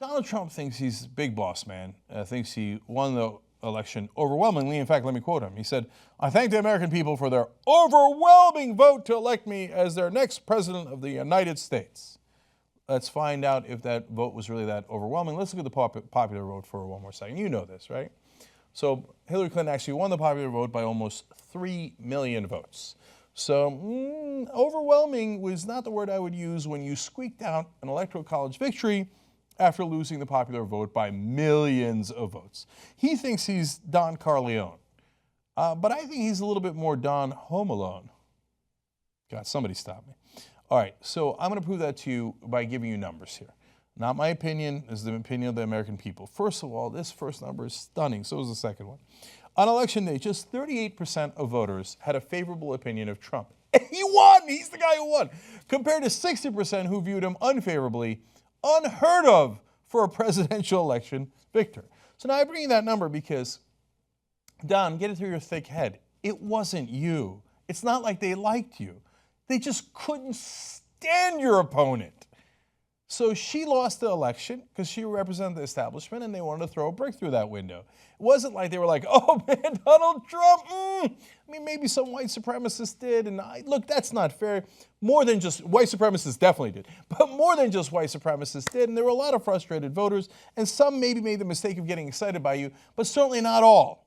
Donald Trump thinks he's big boss man, thinks he won the election overwhelmingly. In fact, let me quote him. He said, "I thank the American people for their overwhelming vote to elect me as their next president of the United States." Let's find out if that vote was really that overwhelming. Let's look at the popular vote for one more second. You know this, right? So Hillary Clinton actually won the popular vote by almost 3 million votes. So overwhelming was not the word I would use when you squeaked out an electoral college victory after losing the popular vote by millions of votes. He thinks he's Don Corleone, but I think he's a little bit more Don Home Alone. God, somebody stop me. All right, so I'm going to prove that to you by giving you numbers here. Not my opinion, this is the opinion of the American people. First of all, this first number is stunning, so is the second one. On election day, just 38% of voters had a favorable opinion of Trump. He won! He's the guy who won! Compared to 60% who viewed him unfavorably, unheard of for a presidential election victor. So now I bring you that number because, Don, get it through your thick head. It wasn't you. It's not like they liked you. They just couldn't stand your opponent. So she lost the election because she represented the establishment and they wanted to throw a brick through that window. It wasn't like they were like, oh man, Donald Trump, I mean, maybe some white supremacists did. And look, that's not fair. More than just, white supremacists definitely did, but more than just white supremacists did. And there were a lot of frustrated voters and some maybe made the mistake of getting excited by you, but certainly not all.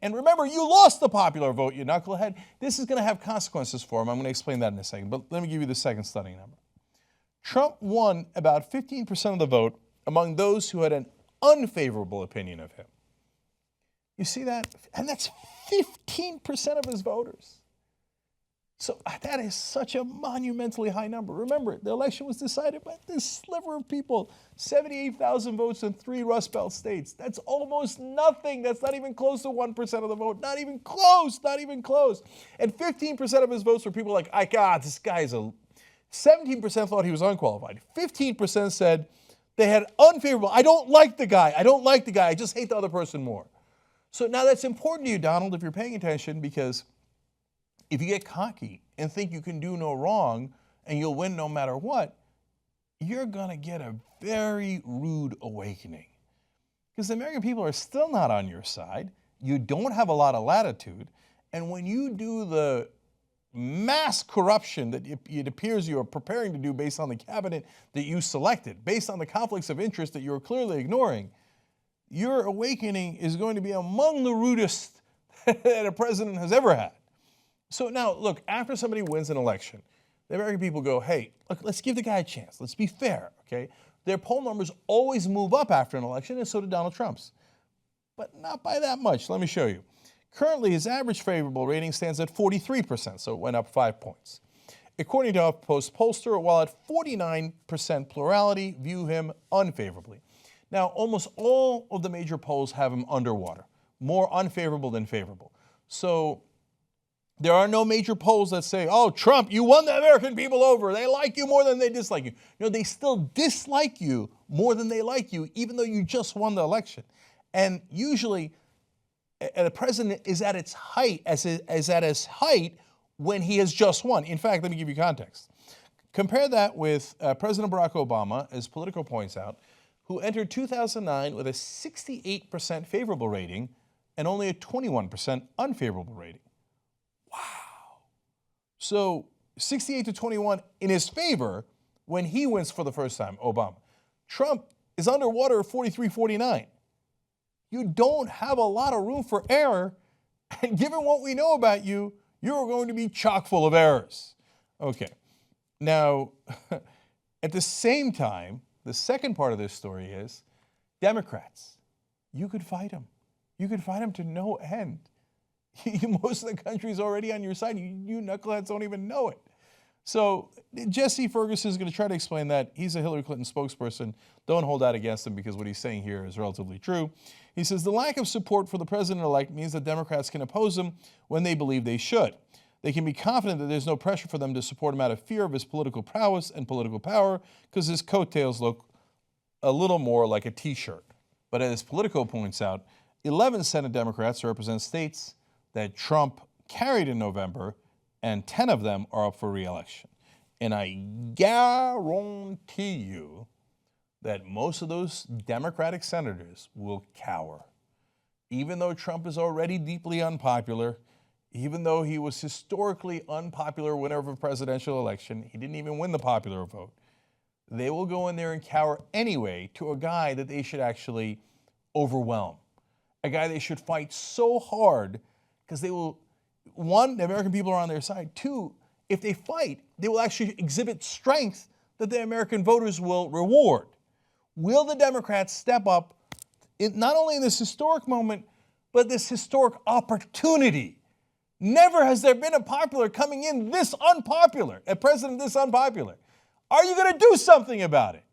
And remember, you lost the popular vote, you knucklehead. This is going to have consequences for him. I'm going to explain that in a second, but let me give you the second stunning number. Trump won about 15% of the vote among those who had an unfavorable opinion of him. You see that? And that's 15% of his voters. So that is such a monumentally high number. Remember, the election was decided by this sliver of people, 78,000 votes in 3 Rust Belt states. That's almost nothing. That's not even close to 1% of the vote. Not even close, not even close. And 15% of his votes were people like, this guy is a... 17% thought he was unqualified. 15% said they had unfavorable. I don't like the guy. I don't like the guy. I just hate the other person more. So now that's important to you, Donald, if you're paying attention, because if you get cocky and think you can do no wrong and you'll win no matter what, you're going to get a very rude awakening. Because the American people are still not on your side. You don't have a lot of latitude. And when you do the mass corruption that it appears you are preparing to do based on the cabinet that you selected, based on the conflicts of interest that you're clearly ignoring, your awakening is going to be among the rudest that a president has ever had. So now, look, after somebody wins an election, the American people go, hey, look, let's give the guy a chance. Let's be fair, okay? Their poll numbers always move up after an election, and so did Donald Trump's. But not by that much. Let me show you. Currently, his average favorable rating stands at 43%, so it went up 5 points. According to HuffPost pollster, while at 49% plurality view him unfavorably. Now, almost all of the major polls have him underwater, more unfavorable than favorable. So there are no major polls that say, oh, Trump, you won the American people over. They like you more than they dislike you. No, they still dislike you more than they like you, even though you just won the election. And usually, the president is at its height, is at his height when he has just won. In fact, let me give you context. Compare that with President Barack Obama, as Politico points out, who entered 2009 with a 68% favorable rating and only a 21% unfavorable rating. Wow. So 68 to 21 in his favor when he wins for the first time, Obama. Trump is underwater at 43-49. You don't have a lot of room for error, and given what we know about you, you're going to be chock full of errors. Okay, now, at the same time, the second part of this story is Democrats. You could fight them. You could fight them to no end. Most of the country is already on your side. You knuckleheads don't even know it. So Jesse Ferguson is going to try to explain that. He's a Hillary Clinton spokesperson. Don't hold that against him because what he's saying here is relatively true. He says the lack of support for the president-elect means that Democrats can oppose him when they believe they should. They can be confident that there's no pressure for them to support him out of fear of his political prowess and political power because his coattails look a little more like a T-shirt. But as Politico points out, 11 Senate Democrats represent states that Trump carried in November, and 10 of them are up for re-election. And I guarantee you that most of those Democratic senators will cower. Even though Trump is already deeply unpopular, even though he was historically unpopular winner of a presidential election, he didn't even win the popular vote, they will go in there and cower anyway to a guy that they should actually overwhelm, a guy they should fight so hard because they will, one, the American people are on their side. Two, if they fight, they will actually exhibit strength that the American voters will reward. Will the Democrats step up, not only in this historic moment, but this historic opportunity? Never has there been a popular coming in this unpopular, a president this unpopular. Are you going to do something about it?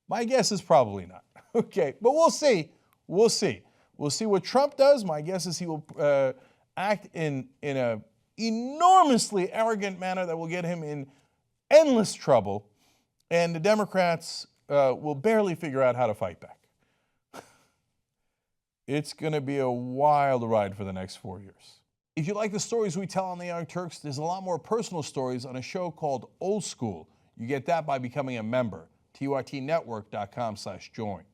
My guess is probably not. Okay, but we'll see. We'll see. We'll see what Trump does. My guess is he will act in an enormously arrogant manner that will get him in endless trouble, and the Democrats will barely figure out how to fight back. It's going to be a wild ride for the next 4 years. If you like the stories we tell on the Young Turks, there's a lot more personal stories on a show called Old School. You get that by becoming a member. TYTnetwork.com/join.